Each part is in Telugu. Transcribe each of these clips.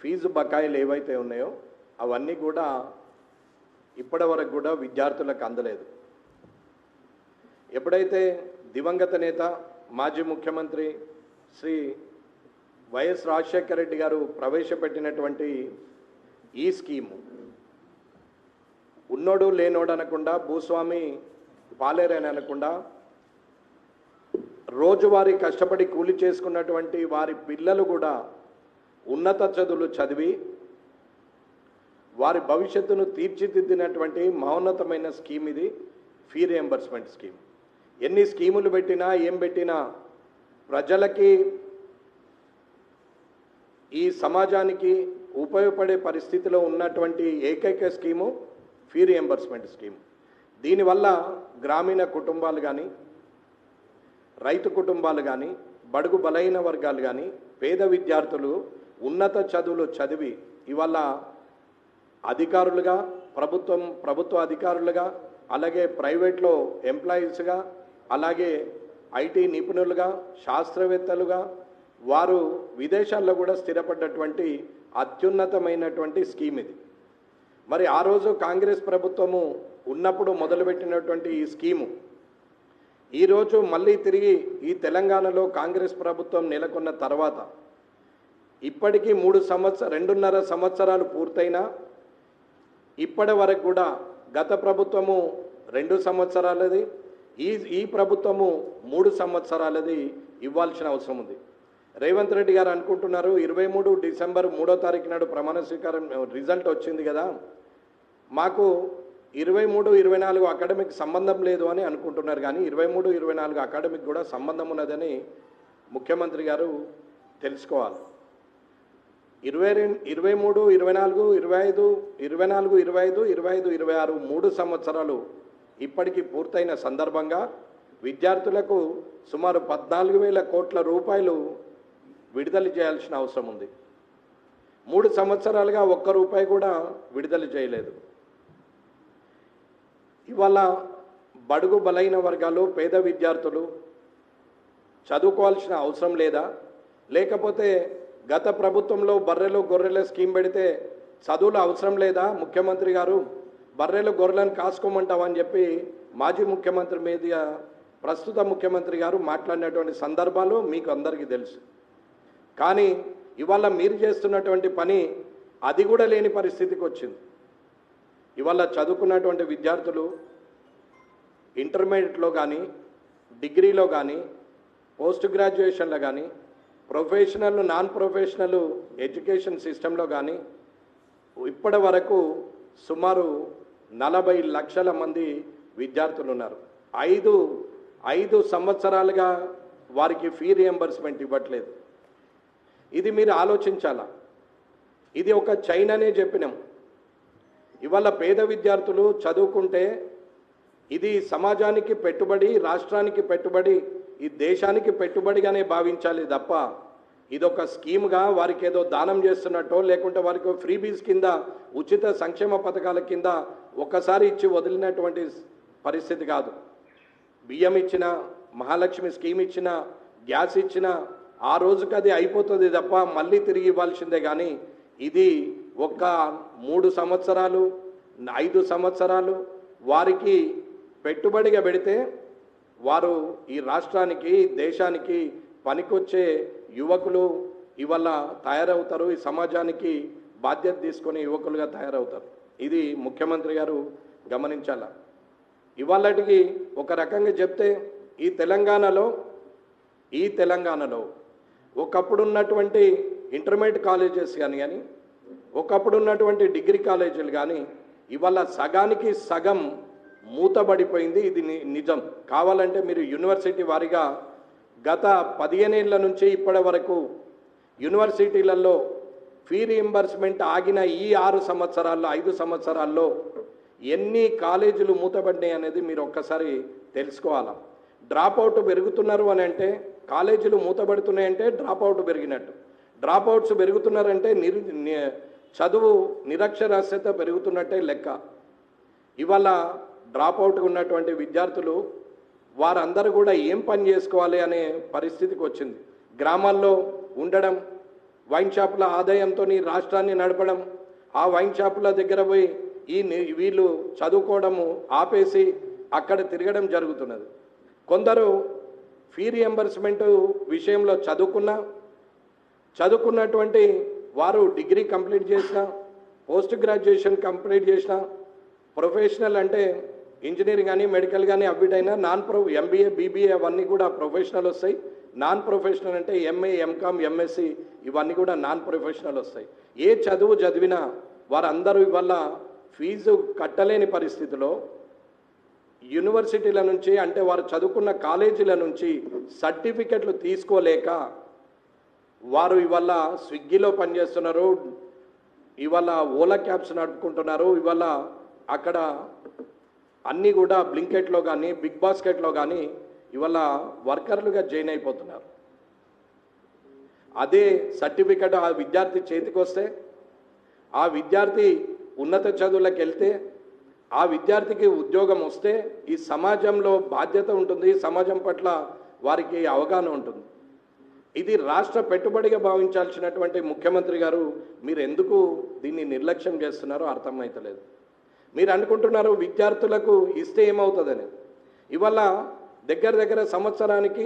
ఫీజు బకాయిలు ఏవైతే ఉన్నాయో అవన్నీ కూడా ఇప్పటివరకు కూడా విద్యార్థులకు అందలేదు. ఎప్పుడైతే దివంగత నేత మాజీ ముఖ్యమంత్రి శ్రీ వైఎస్ రాజశేఖర రెడ్డి గారు ప్రవేశపెట్టినటువంటి ఈ స్కీము ఉన్నోడు లేనోడు అనకుండా, భూస్వామి పాలేరని అనకుండా, రోజువారీ కష్టపడి కూలి చేసుకున్నటువంటి వారి పిల్లలు కూడా ఉన్నత చదువులు చదివి వారి భవిష్యత్తును తీర్చిదిద్దినటువంటి మహోన్నతమైన స్కీమ్ ఇది ఫీ రియంబర్స్మెంట్ స్కీమ్. ఎన్ని స్కీములు పెట్టినా ఏం పెట్టినా ప్రజలకి ఈ సమాజానికి ఉపయోగపడే పరిస్థితిలో ఉన్నటువంటి ఏకైక స్కీము ఫీ రియంబర్స్మెంట్ స్కీమ్. దీనివల్ల గ్రామీణ కుటుంబాలు కానీ, రైతు కుటుంబాలు కానీ, బడుగు బలైన వర్గాలు కానీ, పేద విద్యార్థులు ఉన్నత చదువులు చదివి ఇవాళ అధికారులుగా, ప్రభుత్వ అధికారులుగా, అలాగే ప్రైవేట్లో ఎంప్లాయీస్గా, అలాగే ఐటీ నిపుణులుగా, శాస్త్రవేత్తలుగా, వారు విదేశాల్లో కూడా స్థిరపడ్డటువంటి అత్యున్నతమైనటువంటి స్కీమ్ ఇది. మరి ఆ రోజు కాంగ్రెస్ ప్రభుత్వము ఉన్నప్పుడు మొదలుపెట్టినటువంటి ఈ స్కీము ఈరోజు మళ్ళీ తిరిగి ఈ తెలంగాణలో కాంగ్రెస్ ప్రభుత్వం నెలకొన్న తర్వాత ఇప్పటికీ 2.5 సంవత్సరాలు పూర్తయినా ఇప్పటి వరకు కూడా గత ప్రభుత్వము 2 సంవత్సరాలది, ఈ ప్రభుత్వము 3 సంవత్సరాలది ఇవ్వాల్సిన అవసరం ఉంది. రేవంత్ రెడ్డి గారు అనుకుంటున్నారు 23 డిసెంబర్ 3వ తారీఖు నాడు ప్రమాణ స్వీకారం రిజల్ట్ వచ్చింది కదా, మాకు 23-24 అకాడమిక్ సంబంధం లేదు అని అనుకుంటున్నారు. కానీ 23-24 అకాడమిక్ కూడా సంబంధం ఉన్నదని ముఖ్యమంత్రి గారు తెలుసుకోవాలి. 23-24, 25, 24-25, 25-26 3 సంవత్సరాలు ఇప్పటికీ పూర్తయిన సందర్భంగా విద్యార్థులకు సుమారు 14,000 కోట్ల రూపాయలు విడుదల చేయాల్సిన అవసరం ఉంది. 3 సంవత్సరాలుగా ఒక్క రూపాయి కూడా విడుదల చేయలేదు. ఇవాళ బడుగు బలైన వర్గాలు, పేద విద్యార్థులు చదువుకోవాల్సిన అవసరం లేదా? లేకపోతే గత ప్రభుత్వంలో బర్రెలు గొర్రెల స్కీమ్ పెడితే చదువులు అవసరం లేదా? ముఖ్యమంత్రి గారు బర్రెలు గొర్రెలను కాసుకోమంటావని చెప్పి మాజీ ముఖ్యమంత్రి మీద ప్రస్తుత ముఖ్యమంత్రి గారు మాట్లాడినటువంటి సందర్భాలు మీకు అందరికీ తెలుసు. కానీ ఇవాళ మీరు చేస్తున్నటువంటి పని అది కూడా లేని పరిస్థితికి వచ్చింది. ఇవాళ చదువుకున్నటువంటి విద్యార్థులు ఇంటర్మీడియట్లో కానీ, డిగ్రీలో కానీ, పోస్ట్ గ్రాడ్యుయేషన్లో కానీ, ప్రొఫెషనల్ నాన్ ప్రొఫెషనల్ ఎడ్యుకేషన్ సిస్టంలో కానీ ఇప్పటి వరకు సుమారు 40 లక్షల మంది విద్యార్థులు ఉన్నారు. 5 సంవత్సరాలుగా వారికి ఫీ రియంబర్స్మెంట్ ఇవ్వట్లేదు. ఇది మీరు ఆలోచించాలా. ఇది ఒక చైనానే చెప్పినాం. ఇవాళ పేద విద్యార్థులు చదువుకుంటే ఇది సమాజానికి పెట్టుబడి, రాష్ట్రానికి పెట్టుబడి, ఈ దేశానికి పెట్టుబడిగానే భావించాలి తప్ప ఇదొక స్కీమ్గా వారికి ఏదో దానం చేస్తున్నట్టో, లేకుంటే వారికి ఫ్రీబీస్ కింద, ఉచిత సంక్షేమ పథకాల కింద ఒక్కసారి ఇచ్చి వదిలినటువంటి పరిస్థితి కాదు. బియ్యం ఇచ్చిన, మహాలక్ష్మి స్కీమ్ ఇచ్చిన, గ్యాస్ ఇచ్చిన ఆ రోజుకి అది అయిపోతుంది తప్ప మళ్ళీ తిరిగి ఇవ్వాల్సిందే. కానీ ఇది ఒక 3 సంవత్సరాలు, 5 సంవత్సరాలు వారికి పెట్టుబడిగా పెడితే వారు ఈ రాష్ట్రానికి, దేశానికి పనికొచ్చే యువకులు ఇవాళ తయారవుతారు. ఈ సమాజానికి బాధ్యత తీసుకొని యువకులుగా తయారవుతారు. ఇది ముఖ్యమంత్రి గారు గమనించాల. ఇవాళటికి ఒక రకంగా చెప్తే ఈ తెలంగాణలో ఒకప్పుడు ఉన్నటువంటి ఇంటర్మీడియట్ కాలేజెస్ కానీ ఒకప్పుడు ఉన్నటువంటి డిగ్రీ కాలేజీలు కానీ ఇవాళ సగానికి సగం మూతబడిపోయింది. ఇది నిజం. కావాలంటే మీరు యూనివర్సిటీ వారిగా గత 15 ఏళ్ల నుంచి ఇప్పటి వరకు యూనివర్సిటీలలో ఫీ రియంబర్స్మెంట్ ఆగిన ఈ 5 సంవత్సరాల్లో ఎన్ని కాలేజీలు మూతబడినాయి అనేది మీరు ఒక్కసారి తెలుసుకోవాలి. డ్రాప్అవుట్ పెరుగుతున్నారు అని అంటే, కాలేజీలు మూతబడుతున్నాయంటే డ్రాప్అవుట్ పెరిగినట్టు. డ్రాప్అవుట్స్ పెరుగుతున్నారంటే చదువు నిరక్షరాస్యత పెరుగుతున్నట్టే లెక్క. ఇవాళ డ్రాప్అవుట్గా ఉన్నటువంటి విద్యార్థులు వారందరూ కూడా ఏం పని చేసుకోవాలి అనే పరిస్థితికి వచ్చింది. గ్రామాల్లో ఉండడం, వైన్ షాపుల ఆదాయంతో రాష్ట్రాన్ని నడపడం, ఆ వైన్ షాపుల దగ్గర పోయి వీళ్ళు చదువుకోవడము ఆపేసి అక్కడ తిరగడం జరుగుతున్నది. కొందరు ఫీ రియంబర్స్మెంట్ విషయంలో చదువుకున్నటువంటి వారు డిగ్రీ కంప్లీట్ చేసిన, పోస్ట్ గ్రాడ్యుయేషన్ కంప్లీట్ చేసిన, ప్రొఫెషనల్ అంటే ఇంజనీరింగ్ కానీ మెడికల్ కానీ అవిటైనా ఎంబీఏ బీబీఏ అవన్నీ కూడా ప్రొఫెషనల్ వస్తాయి. నాన్ ప్రొఫెషనల్ అంటే ఎంఏ ఎంకామ్ ఎంఎస్సి ఇవన్నీ కూడా నాన్ ప్రొఫెషనల్ వస్తాయి. ఏ చదువు చదివినా వారందరూ ఇవాళ ఫీజు కట్టలేని పరిస్థితిలో యూనివర్సిటీల నుంచి అంటే వారు చదువుకున్న కాలేజీల నుంచి సర్టిఫికెట్లు తీసుకోలేక వారు ఇవాళ స్విగ్గీలో పనిచేస్తున్నారు, ఇవాళ ఓలా క్యాబ్స్ నడుపుకుంటున్నారు, ఇవాళ అక్కడ అన్నీ కూడా బ్లింకెట్లో కానీ బిగ్ బాస్కెట్లో కానీ ఇవాళ వర్కర్లుగా జాయిన్ అయిపోతున్నారు. అదే సర్టిఫికెట్ ఆ విద్యార్థి చేతికి వస్తే, ఆ విద్యార్థి ఉన్నత చదువులకు వెళ్తే, ఆ విద్యార్థికి ఉద్యోగం వస్తే ఈ సమాజంలో బాధ్యత ఉంటుంది, సమాజం పట్ల వారికి అవగాహన ఉంటుంది. ఇది రాష్ట్ర పెట్టుబడిగా భావించాల్సినటువంటి ముఖ్యమంత్రి గారు మీరు ఎందుకు దీన్ని నిర్లక్ష్యం చేస్తున్నారో అర్థమవుతలేదు. మీరు అనుకుంటున్నారు విద్యార్థులకు ఇస్తే ఏమవుతుందని. ఇవాళ దగ్గర సంవత్సరానికి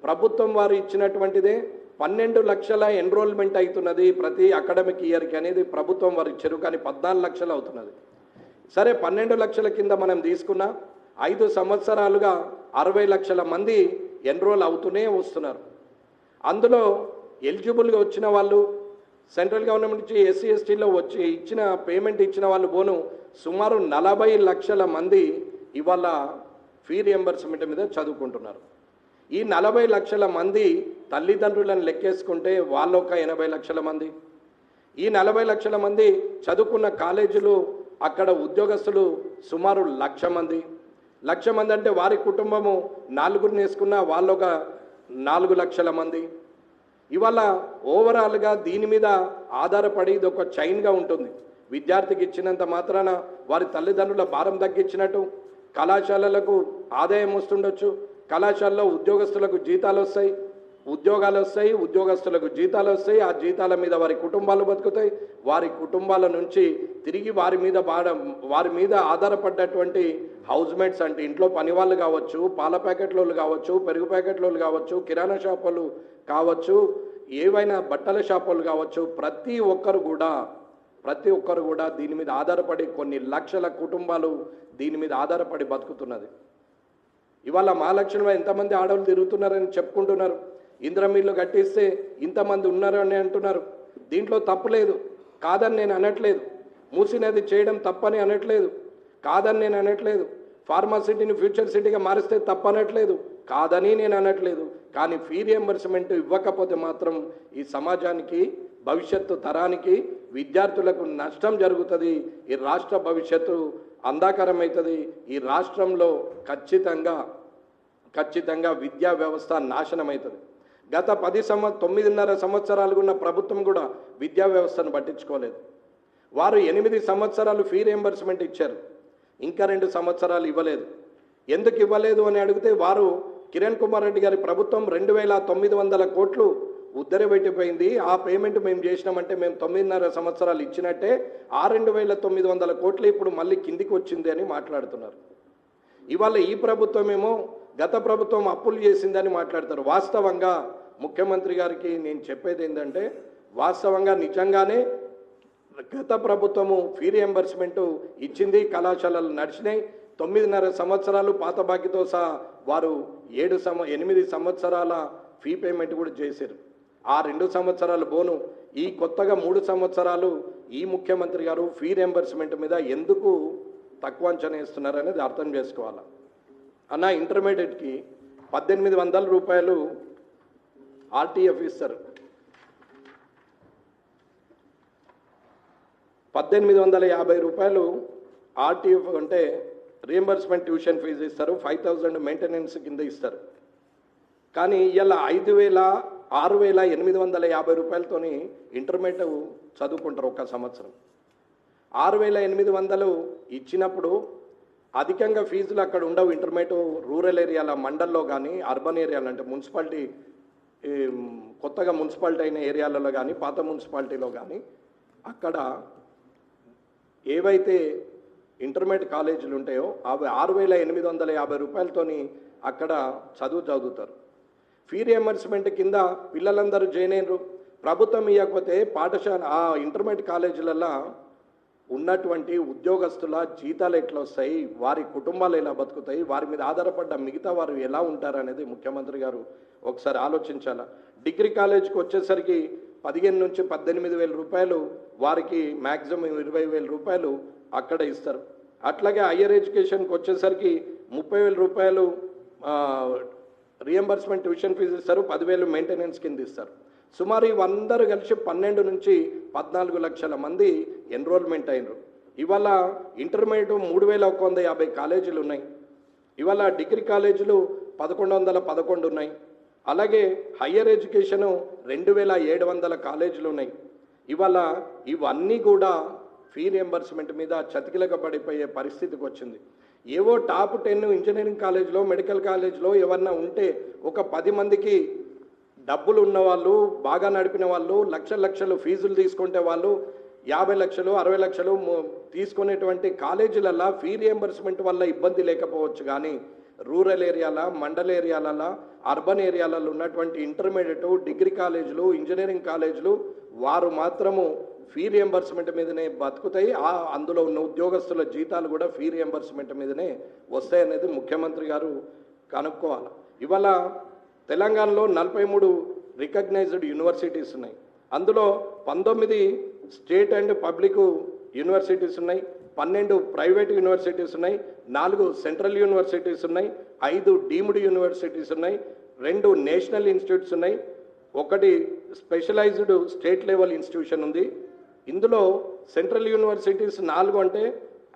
ప్రభుత్వం వారు ఇచ్చినటువంటిదే 12 లక్షల ఎన్రోల్మెంట్ అవుతున్నది ప్రతి అకాడమిక్ ఇయర్కి అనేది ప్రభుత్వం వారు ఇచ్చారు. కానీ 14 లక్షలు అవుతున్నది. సరే 12 లక్షల కింద మనం తీసుకున్న 5 సంవత్సరాలుగా 60 లక్షల మంది ఎన్రోల్ అవుతూనే వస్తున్నారు. అందులో ఎలిజిబుల్గా వచ్చిన వాళ్ళు సెంట్రల్ గవర్నమెంట్ నుంచి ఎస్సీ ఎస్టీలో వచ్చి ఇచ్చిన పేమెంట్ ఇచ్చిన వాళ్ళు పోను సుమారు 40 లక్షల మంది ఇవాళ ఫీ రియంబర్స్మెంట్ మీద చదువుకుంటున్నారు. ఈ 40 లక్షల మంది తల్లిదండ్రులను లెక్కేసుకుంటే వాళ్ళు ఒక 80 లక్షల మంది. ఈ 40 లక్షల మంది చదువుకున్న కాలేజీలు అక్కడ ఉద్యోగస్తులు సుమారు 1,00,000 మంది. 1,00,000 మంది అంటే వారి కుటుంబము 4గురిని వేసుకున్న వాళ్ళు ఒక 4 లక్షల మంది. ఇవాళ ఓవరాల్గా దీని మీద ఆధారపడి ఇది ఒక చైన్గా ఉంటుంది. విద్యార్థికి ఇచ్చినంత మాత్రాన వారి తల్లిదండ్రుల భారం తగ్గించినట్టు కళాశాలలకు ఆదాయం వస్తుండొచ్చు, కళాశాలలో ఉద్యోగస్తులకు జీతాలు వస్తాయి, ఉద్యోగాలు వస్తాయి, ఉద్యోగస్తులకు జీతాలు వస్తాయి, ఆ జీతాల మీద వారి కుటుంబాలు బతుకుతాయి, వారి కుటుంబాల నుంచి తిరిగి వారి మీద ఆధారపడ్డటువంటి హౌస్ మేట్స్ అంటే ఇంట్లో పని వాళ్ళు కావచ్చు, పాల ప్యాకెట్లు కావచ్చు, పెరుగు ప్యాకెట్లు కావచ్చు, కిరాణా షాపులు కావచ్చు, ఏవైనా బట్టల షాపులు కావచ్చు, ప్రతి ఒక్కరు కూడా దీని మీద ఆధారపడి కొన్ని లక్షల కుటుంబాలు దీని మీద ఆధారపడి బతుకుతున్నది. ఇవాళ మహాలక్ష్మిలో ఎంతమంది ఆడవాళ్ళు తిరుగుతున్నారని చెప్పుకుంటున్నారు. ఇంద్రమిల్లు కట్టిస్తే ఇంతమంది ఉన్నారు అని అంటున్నారు. దీంట్లో తప్పులేదు, కాదని నేను అనట్లేదు. మూసినది చేయడం తప్పని అనట్లేదు, కాదని నేను అనట్లేదు. ఫార్మాసిటీని ఫ్యూచర్ సిటీగా మారిస్తే తప్పనట్లేదు, కాదని నేను అనట్లేదు. కానీ ఫీ రియంబర్స్మెంట్ ఇవ్వకపోతే మాత్రం ఈ సమాజానికి భవిష్యత్తు తరానికి విద్యార్థులకు నష్టం జరుగుతుంది. ఈ రాష్ట్ర భవిష్యత్తు అంధకారం అవుతుంది. ఈ రాష్ట్రంలో ఖచ్చితంగా విద్యా వ్యవస్థ నాశనం అవుతుంది. గత 9.5 సంవత్సరాలుగా ఉన్న ప్రభుత్వం కూడా విద్యా వ్యవస్థను పట్టించుకోలేదు. వారు 8 సంవత్సరాలు ఫీ రియంబర్స్మెంట్ ఇచ్చారు, ఇంకా 2 సంవత్సరాలు ఇవ్వలేదు. ఎందుకు ఇవ్వలేదు అని అడిగితే వారు కిరణ్ కుమార్ రెడ్డి గారి ప్రభుత్వం 2,900 కోట్లు ఉద్దరబెట్టిపోయింది, ఆ పేమెంట్ మేము చేసినామంటే మేము 9.5 సంవత్సరాలు ఇచ్చినట్టే, ఆ 2,900 కోట్లు ఇప్పుడు మళ్ళీ కిందికి వచ్చింది అని మాట్లాడుతున్నారు. ఇవాళ ఈ ప్రభుత్వం ఏమో గత ప్రభుత్వం అప్పులు చేసిందని మాట్లాడతారు. వాస్తవంగా ముఖ్యమంత్రి గారికి నేను చెప్పేది ఏంటంటే, వాస్తవంగా నిజంగానే గత ప్రభుత్వము ఫీ రియంబర్స్మెంట్ ఇచ్చింది, కళాశాలలు నడిచినాయి. 9.5 సంవత్సరాలు పాత బాకీతో సహా వారు 8 సంవత్సరాల ఫీ పేమెంట్ కూడా చేశారు. ఆ 2 సంవత్సరాలు బోను ఈ కొత్తగా 3 సంవత్సరాలు ఈ ముఖ్యమంత్రి గారు ఫీ రియంబర్స్మెంట్ మీద ఎందుకు తక్కువ అంచనా వేస్తున్నారు అనేది అర్థం చేసుకోవాలి. అన్న ఇంటర్మీడియట్కి 1,800 రూపాయలు ఆర్టీఎఫ్ ఇస్తారు, 1,850 రూపాయలు ఆర్టీఎఫ్ అంటే రియంబర్స్మెంట్ ట్యూషన్ ఫీజు ఇస్తారు, 5,000 మెయింటెనెన్స్ కింద ఇస్తారు. కానీ ఇలా 6,850 రూపాయలతోని ఇంటర్మీడియట్ చదువుకుంటారు ఒక సంవత్సరం. 6,800 ఇచ్చినప్పుడు అధికంగా ఫీజులు అక్కడ ఉండవు. ఇంటర్మీడియట్ రూరల్ ఏరియాల మండల్లో కానీ అర్బన్ ఏరియాలు అంటే మున్సిపాలిటీ ఈ కొత్తగా మున్సిపాలిటీ అయిన ఏరియాలలో కానీ పాత మున్సిపాలిటీలో కానీ అక్కడ ఏవైతే ఇంటర్మీడియట్ కాలేజీలు ఉంటాయో అవి 6,850 రూపాయలతోని అక్కడ చదువుతారు. ఫీ రియంబర్స్మెంట్ కింద పిల్లలందరూ జాయిన్ అయినరు. ప్రభుత్వం ఇవ్వకపోతే పాఠశాల ఆ ఇంటర్మీడియట్ కాలేజీలలో ఉన్నటువంటి ఉద్యోగస్తుల జీతాలు ఎట్లా వస్తాయి, వారి కుటుంబాలు ఎలా బతుకుతాయి, వారి మీద ఆధారపడ్డ మిగతా వారు ఎలా ఉంటారు అనేది ముఖ్యమంత్రి గారు ఒకసారి ఆలోచించాలా. డిగ్రీ కాలేజీకి వచ్చేసరికి 15 నుంచి 18,000 రూపాయలు, వారికి మ్యాక్సిమం 20,000 రూపాయలు అక్కడ ఇస్తారు. అట్లాగే హయ్యర్ ఎడ్యుకేషన్కి వచ్చేసరికి 30,000 రూపాయలు రియంబర్స్మెంట్ ట్యూషన్ ఫీజు ఇస్తారు, 10,000 మెయింటెనెన్స్ కింద ఇస్తారు. సుమారు ఇవందరూ కలిసి 12 నుంచి 14 లక్షల మంది ఎన్రోల్మెంట్ అయినరు. ఇవాళ ఇంటర్మీడియట్ 3,150 కాలేజీలు ఉన్నాయి. ఇవాళ డిగ్రీ కాలేజీలు 1,111 ఉన్నాయి. అలాగే హయ్యర్ ఎడ్యుకేషను 2,700 కాలేజీలు ఉన్నాయి. ఇవాళ ఇవన్నీ కూడా ఫీ రియంబర్స్మెంట్ మీద చతికిలక పడిపోయే పరిస్థితికి వచ్చింది. ఏవో టాప్ 10 ఇంజనీరింగ్ కాలేజీలో మెడికల్ కాలేజీలో ఎవరన్నా ఉంటే ఒక 10 మందికి డబ్బులు ఉన్నవాళ్ళు, బాగా నడిపిన వాళ్ళు, లక్షలు ఫీజులు తీసుకుంటే వాళ్ళు 50 లక్షలు 60 లక్షలు తీసుకునేటువంటి కాలేజీలలో ఫీ రియంబర్స్మెంట్ వల్ల ఇబ్బంది లేకపోవచ్చు, కానీ రూరల్ ఏరియాల, మండల ఏరియాలలో, అర్బన్ ఏరియాలలో ఉన్నటువంటి ఇంటర్మీడియట్, డిగ్రీ కాలేజీలు, ఇంజనీరింగ్ కాలేజీలు వారు మాత్రము ఫీ రియంబర్స్మెంట్ మీదనే బతుకుతాయి. అందులో ఉన్న ఉద్యోగస్తుల జీతాలు కూడా ఫీ రియంబర్స్మెంట్ మీదనే వస్తాయనేది ముఖ్యమంత్రి గారు కనుక్కోవాలి. ఇవాళ తెలంగాణలో 43 రికగ్నైజ్డ్ యూనివర్సిటీస్ ఉన్నాయి. అందులో 19 స్టేట్ అండ్ పబ్లిక్ యూనివర్సిటీస్ ఉన్నాయి, 12 ప్రైవేట్ యూనివర్సిటీస్ ఉన్నాయి, 4 సెంట్రల్ యూనివర్సిటీస్ ఉన్నాయి, 5 డీమ్డ్ యూనివర్సిటీస్ ఉన్నాయి, 2 నేషనల్ ఇన్స్టిట్యూట్స్ ఉన్నాయి, 1 స్పెషలైజ్డ్ స్టేట్ లెవెల్ ఇన్స్టిట్యూషన్ ఉంది. ఇందులో సెంట్రల్ యూనివర్సిటీస్ 4 అంటే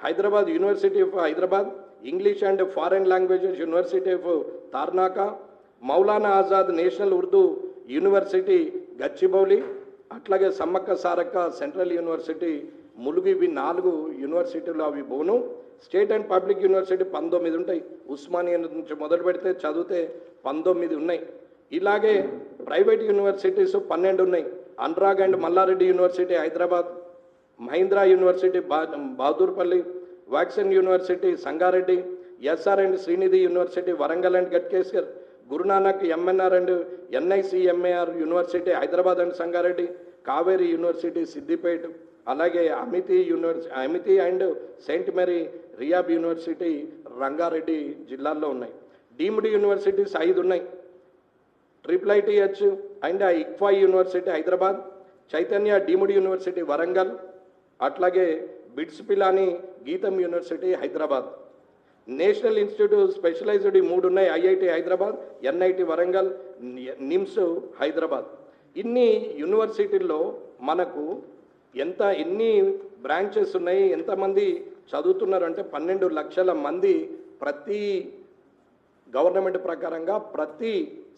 Hyderabad university of Hyderabad, English and foreign languages university of Tarnaka, Maulana Azad national Urdu university Gachibowli, అట్లాగే సమ్మక్క సారక్క సెంట్రల్ యూనివర్సిటీ ములుగు. ఇవి 4 యూనివర్సిటీలు అవి బోను. స్టేట్ అండ్ పబ్లిక్ యూనివర్సిటీ 19 ఉంటాయి. ఉస్మానియా నుంచి మొదలు పెడితే చదివితే 19 ఉన్నాయి. ఇలాగే ప్రైవేట్ యూనివర్సిటీస్ 12 ఉన్నాయి. Anurag and Malla Reddy university Hyderabad, Mahindra university Bahadurpally, Woxsen university Sangareddy, SR and Sreenidhi university Warangal and Ghatkesar, Guru Nanak MNR and NICMAR university Hyderabad and Sangareddy, Kaveri university Siddipet, అలాగే అమితి అండ్ సెయింట్ మేరీ రియాబ్ యూనివర్సిటీ రంగారెడ్డి జిల్లాల్లో ఉన్నాయి. డీమ్డ్ యూనివర్సిటీస్ 5 ఉన్నాయి. IIITH and ICFAI university Hyderabad, Chaitanya deemed university Warangal, అట్లాగే BITS Pilani GITAM university Hyderabad. National institute specialised 3 ఉన్నాయి. IIT Hyderabad, NIT Warangal, NIMS Hyderabad. ఇన్ని యూనివర్సిటీల్లో మనకు ఎన్ని బ్రాంచెస్ ఉన్నాయి, ఎంతమంది చదువుతున్నారు అంటే 12 లక్షల మంది ప్రతి గవర్నమెంట్ ప్రకారంగా ప్రతి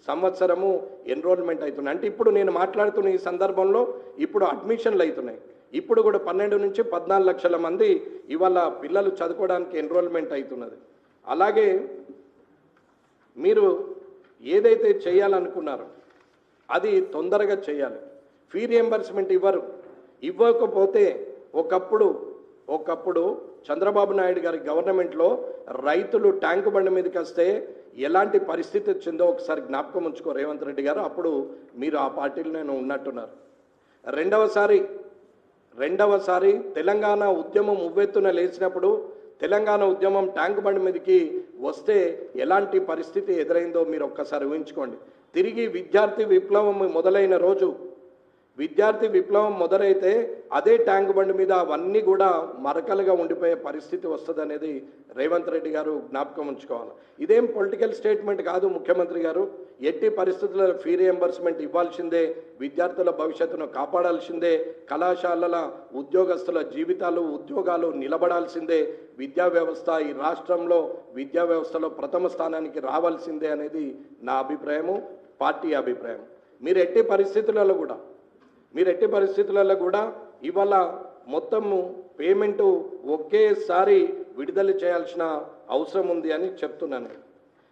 సంవత్సరము ఎన్రోల్మెంట్ అవుతున్నాయి. అంటే ఇప్పుడు నేను మాట్లాడుతున్న ఈ సందర్భంలో ఇప్పుడు అడ్మిషన్లు అవుతున్నాయి. ఇప్పుడు కూడా 12 నుంచి 14 లక్షల మంది ఇవాళ పిల్లలు చదువుకోవడానికి ఎన్రోల్మెంట్ అవుతున్నది. అలాగే మీరు ఏదైతే చేయాలనుకున్నారో అది తొందరగా చేయాలి. ఫీ రియంబర్స్మెంట్ ఇవ్వకపోతే ఒకప్పుడు చంద్రబాబు నాయుడు గారి గవర్నమెంట్లో రైతులు ట్యాంకు బండి మీదకి వస్తే ఎలాంటి పరిస్థితి వచ్చిందో ఒకసారి జ్ఞాపకం ఉంచుకో రేవంత్ రెడ్డి గారు. అప్పుడు మీరు ఆ పార్టీలో నేను ఉన్నట్టున్నారు. రెండవసారి తెలంగాణ ఉద్యమం ఉవ్వెత్తున లేచినప్పుడు తెలంగాణ ఉద్యమం ట్యాంక్ బండి మీదకి వస్తే ఎలాంటి పరిస్థితి ఎదురైందో మీరు ఒక్కసారి ఊహించుకోండి. తిరిగి విద్యార్థి విప్లవం మొదలైతే అదే ట్యాంక్ బండి మీద అవన్నీ కూడా మరకలుగా ఉండిపోయే పరిస్థితి వస్తుంది అనేది రేవంత్ రెడ్డి గారు జ్ఞాపకం ఉంచుకోవాలి. ఇదేం పొలిటికల్ స్టేట్మెంట్ కాదు ముఖ్యమంత్రి గారు. ఎట్టి పరిస్థితుల్లో ఫీ రియంబర్స్మెంట్ ఇవ్వాల్సిందే, విద్యార్థుల భవిష్యత్తును కాపాడాల్సిందే, కళాశాలల ఉద్యోగస్తుల జీవితాలు ఉద్యోగాలు నిలబడాల్సిందే, విద్యా వ్యవస్థ ఈ రాష్ట్రంలో విద్యా వ్యవస్థలో ప్రథమ స్థానానికి రావాల్సిందే అనేది నా అభిప్రాయము, పార్టీ అభిప్రాయం. మీరు ఎట్టి పరిస్థితులలో కూడా ఇవాళ మొత్తము పేమెంటు ఒకేసారి విడుదల చేయాల్సిన అవసరం ఉంది అని చెప్తున్నాను.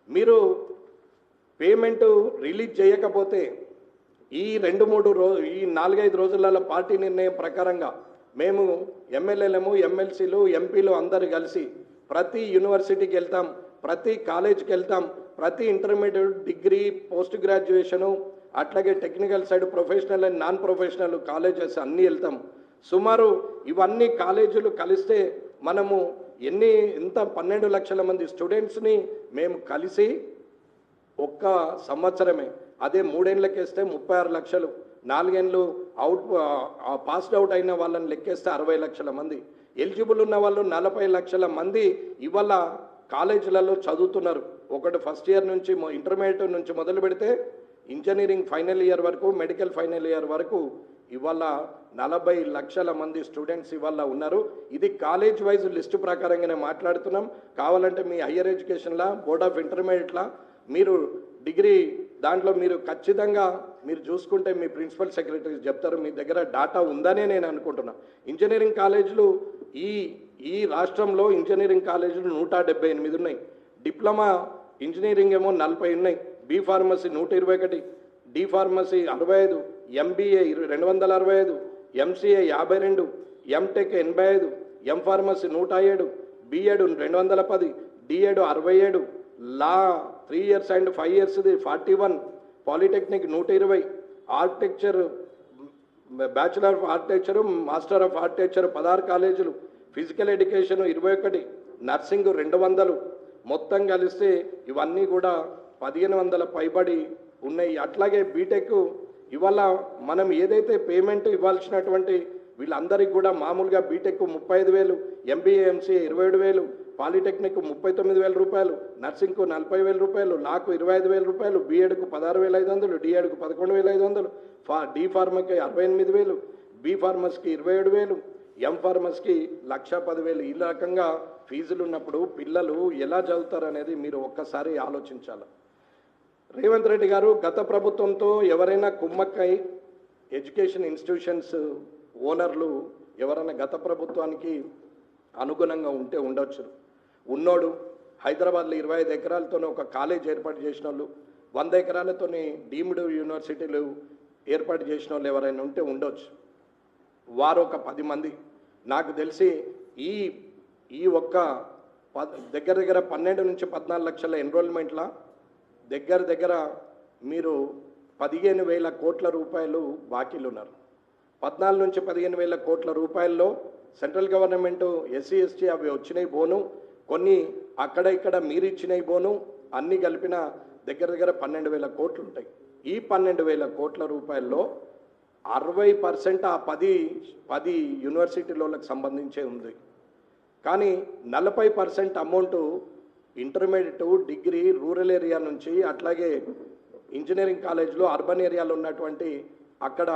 మీరు పేమెంటు రిలీజ్ చేయకపోతే ఈ 4-5 రోజులలో పార్టీ నిర్ణయం ప్రకారంగా మేము ఎమ్మెల్యేలము, ఎమ్మెల్సీలు, ఎంపీలు అందరు కలిసి ప్రతి యూనివర్సిటీకి వెళ్తాం, ప్రతి కాలేజ్కి వెళ్తాం, ప్రతి ఇంటర్మీడియట్, డిగ్రీ, పోస్ట్ గ్రాడ్యుయేషను, అట్లాగే technical side, professional and non professional colleges అన్నీ వెళ్తాం. సుమారు ఇవన్నీ కాలేజీలు కలిస్తే మనము ఎంత 12 లక్షల మంది స్టూడెంట్స్ని మేము కలిసి ఒక్క సంవత్సరమే, అదే 3 ఏళ్ళకేస్తే 36 లక్షలు, 4 ఏళ్ళు పాస్డ్ అవుట్ అయిన వాళ్ళని లెక్కేస్తే 60 లక్షల మంది, ఎలిజిబుల్ ఉన్న వాళ్ళు 40 లక్షల మంది ఇవాళ కాలేజీలలో చదువుతున్నారు. ఒకటి ఫస్ట్ ఇయర్ నుంచి, ఇంటర్మీడియట్ నుంచి మొదలు పెడితే ఇంజనీరింగ్ ఫైనల్ ఇయర్ వరకు, మెడికల్ ఫైనల్ ఇయర్ వరకు ఇవాళ 40 లక్షల మంది స్టూడెంట్స్ ఇవాళ ఉన్నారు. ఇది కాలేజ్ వైజ్ లిస్టు ప్రకారంగానే మాట్లాడుతున్నాం. కావాలంటే మీ హయ్యర్ ఎడ్యుకేషన్లా, బోర్డ్ ఆఫ్ ఇంటర్మీడియట్లా, మీరు డిగ్రీ దాంట్లో మీరు ఖచ్చితంగా మీరు చూసుకుంటే మీ ప్రిన్సిపల్ సెక్రటరీస్ చెప్తారు, మీ దగ్గర డాటా ఉందనే నేను అనుకుంటున్నా. ఇంజనీరింగ్ కాలేజీలు ఈ రాష్ట్రంలో ఇంజనీరింగ్ కాలేజీలు 178 ఉన్నాయి. డిప్లొమా ఇంజనీరింగ్ ఏమో 40 ఉన్నాయి, B pharmacy 121, D pharmacy 65, MBA 265, MCA 52, MTech 85, M pharmacy 107, BEd 210, DEd 67, law 3 years and 5 years 41, polytechnic 120, architecture, bachelor of architecture, master of architecture 16 కాలేజీలు, ఫిజికల్ ఎడ్యుకేషన్ 21, నర్సింగ్ 200, మొత్తం కలిస్తే ఇవన్నీ కూడా 1500 పైబడి ఉన్నాయి. అట్లాగే బీటెక్ ఇవాళ మనం ఏదైతే పేమెంట్ ఇవ్వాల్సినటువంటి వీళ్ళందరికీ కూడా మామూలుగా బీటెక్ 35,000, ఎంబీఏ, ఎంసీఏ 27,000, పాలిటెక్నిక్ 39,000 రూపాయలు, నర్సింగ్కు 40,000 రూపాయలు, లాకు 25,000 రూపాయలు, బీఎడ్కు 16,500, డిఎడ్కు 11,500, డి ఫార్మకి 68,000, బి ఫార్మస్కి 27,000, ఎం ఫార్మస్కి 1,10,000. ఈ రకంగా ఫీజులు ఉన్నప్పుడు పిల్లలు ఎలా చదువుతారు అనేది మీరు ఒక్కసారి ఆలోచించాలి. రేవంత్ రెడ్డి గారు గత ప్రభుత్వంతో ఎవరైనా కుమ్మక్కై ఎడ్యుకేషన్ ఇన్స్టిట్యూషన్స్ ఓనర్లు ఎవరైనా గత ప్రభుత్వానికి అనుగుణంగా ఉంటే ఉండొచ్చు. ఉన్నోడు హైదరాబాద్లో 25 ఎకరాలతో ఒక కాలేజ్ ఏర్పాటు చేసిన వాళ్ళు, 100 ఎకరాలతో డీమ్డ్ యూనివర్సిటీలు ఏర్పాటు చేసిన వాళ్ళు ఎవరైనా ఉంటే ఉండొచ్చు. వారు ఒక 10 మంది. నాకు తెలిసి ఈ ఒక్క దగ్గర 12 నుంచి 14 లక్షల ఎన్రోల్మెంట్ల దగ్గర మీరు 15,000 కోట్ల రూపాయలు బాకీలు ఉన్నారు. 14 నుంచి 15,000 కోట్ల రూపాయల్లో సెంట్రల్ గవర్నమెంట్ ఎస్సీ ఎస్టీ అవి వచ్చినాయి బోను, కొన్ని అక్కడ ఇక్కడ మీరు ఇచ్చినాయి బోను, అన్నీ కలిపిన దగ్గర 12,000 కోట్లు ఉంటాయి. ఈ 12,000 కోట్ల రూపాయల్లో 60% ఆ 10 యూనివర్సిటీలకు సంబంధించే ఉంది. కానీ 40% amount intermediate, degree, rural area నుంచి, అట్లాగే ఇంజనీరింగ్ కాలేజ్లో అర్బన్ ఏరియాలో ఉన్నటువంటి అక్కడ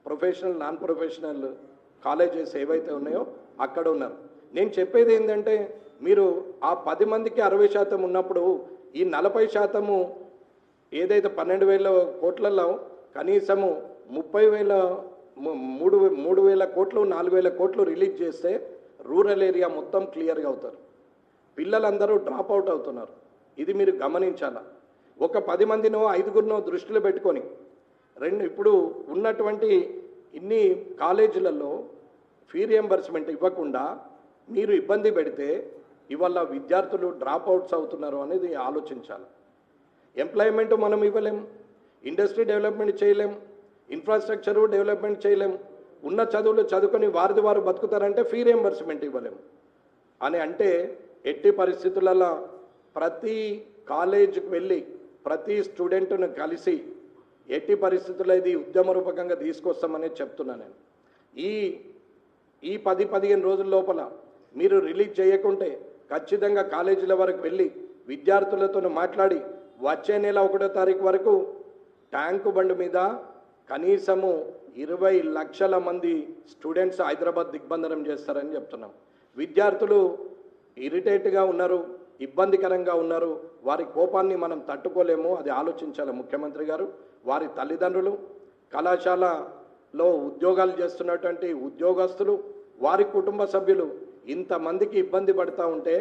ప్రొఫెషనల్, నాన్ ప్రొఫెషనల్ కాలేజెస్ ఏవైతే ఉన్నాయో అక్కడ ఉన్నారు. నేను చెప్పేది ఏంటంటే మీరు ఆ 10 మందికి 60% ఉన్నప్పుడు ఈ 40% ఏదైతే 12,000 కోట్లలో కనీసము 3,000 కోట్లు, 4,000 కోట్లు రిలీజ్ చేస్తే రూరల్ ఏరియా మొత్తం క్లియర్గా అవుతారు. పిల్లలందరూ డ్రాప్ అవుట్ అవుతున్నారు. ఇది మీరు గమనించాలా. ఒక 10 మందినో 5గురినో దృష్టిలో పెట్టుకొని ఇప్పుడు ఉన్నటువంటి ఇన్ని కాలేజీలలో ఫీ రియంబర్స్మెంట్ ఇవ్వకుండా మీరు ఇబ్బంది పెడితే ఇవాళ విద్యార్థులు డ్రాప్ అవుట్స్ అవుతున్నారు అనేది ఆలోచించాలి. ఎంప్లాయ్మెంట్ మనం ఇవ్వలేం, ఇండస్ట్రీ డెవలప్మెంట్ చేయలేం, ఇన్ఫ్రాస్ట్రక్చరు డెవలప్మెంట్ చేయలేం. ఉన్న చదువులు చదువుకొని వారిది వారు బతుకుతారంటే ఫీ రియంబర్స్మెంట్ ఇవ్వలేం అని అంటే ఎట్టి పరిస్థితులలో ప్రతి కాలేజీకి వెళ్ళి ప్రతి స్టూడెంట్ను కలిసి ఎట్టి పరిస్థితుల్లో ఇది ఉద్యమ రూపకంగా తీసుకొస్తామని చెప్తున్నాను నేను. ఈ 10-15 రోజుల లోపల మీరు రిలీజ్ చేయకుంటే ఖచ్చితంగా కాలేజీల వరకు వెళ్ళి విద్యార్థులతో మాట్లాడి వచ్చే నెల 1వ తారీఖు వరకు ట్యాంకు బండ్ మీద కనీసము 20 లక్షల మంది స్టూడెంట్స్ హైదరాబాద్ దిగ్బంధనం చేస్తారని చెప్తున్నాం. విద్యార్థులు ఇరిటేట్గా ఉన్నారు, ఇబ్బందికరంగా ఉన్నారు. వారి కోపాన్ని మనం తట్టుకోలేము, అది ఆలోచించాలి ముఖ్యమంత్రి గారు. వారి తల్లిదండ్రులు, కళాశాలలో ఉద్యోగాలు చేస్తున్నటువంటి ఉద్యోగస్తులు, వారి కుటుంబ సభ్యులు ఇంతమందికి ఇబ్బంది పడుతూ ఉంటే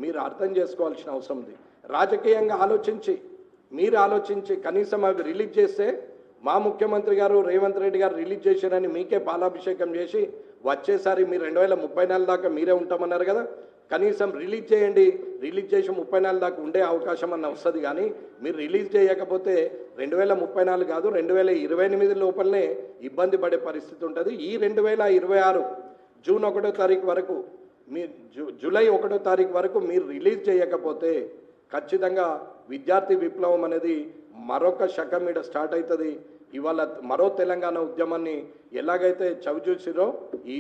మీరు అర్థం చేసుకోవాల్సిన అవసరం ఉంది. రాజకీయంగా ఆలోచించి మీరు ఆలోచించి కనీసం అవి రిలీజ్ చేస్తే మా ముఖ్యమంత్రి గారు రేవంత్ రెడ్డి గారు రిలీజ్ చేశారని మీకే పాలాభిషేకం చేసి వచ్చేసారి మీరు 2034 దాకా మీరే ఉంటామన్నారు కదా, కనీసం రిలీజ్ చేయండి. రిలీజ్ చేసి 34 దాకా ఉండే అవకాశం అన్న వస్తుంది. కానీ మీరు రిలీజ్ చేయకపోతే 2034 కాదు 2028 లోపలనే ఇబ్బంది పడే పరిస్థితి ఉంటుంది. ఈ 2026 జూన్ 1వ తారీఖు వరకు మీ జూలై 1వ తారీఖు వరకు మీరు రిలీజ్ చేయకపోతే ఖచ్చితంగా విద్యార్థి విప్లవం అనేది మరొక శకం మీద స్టార్ట్ అవుతుంది. ఇవాళ మరో తెలంగాణ ఉద్యమాన్ని ఎలాగైతే చవిచూసిరో ఈ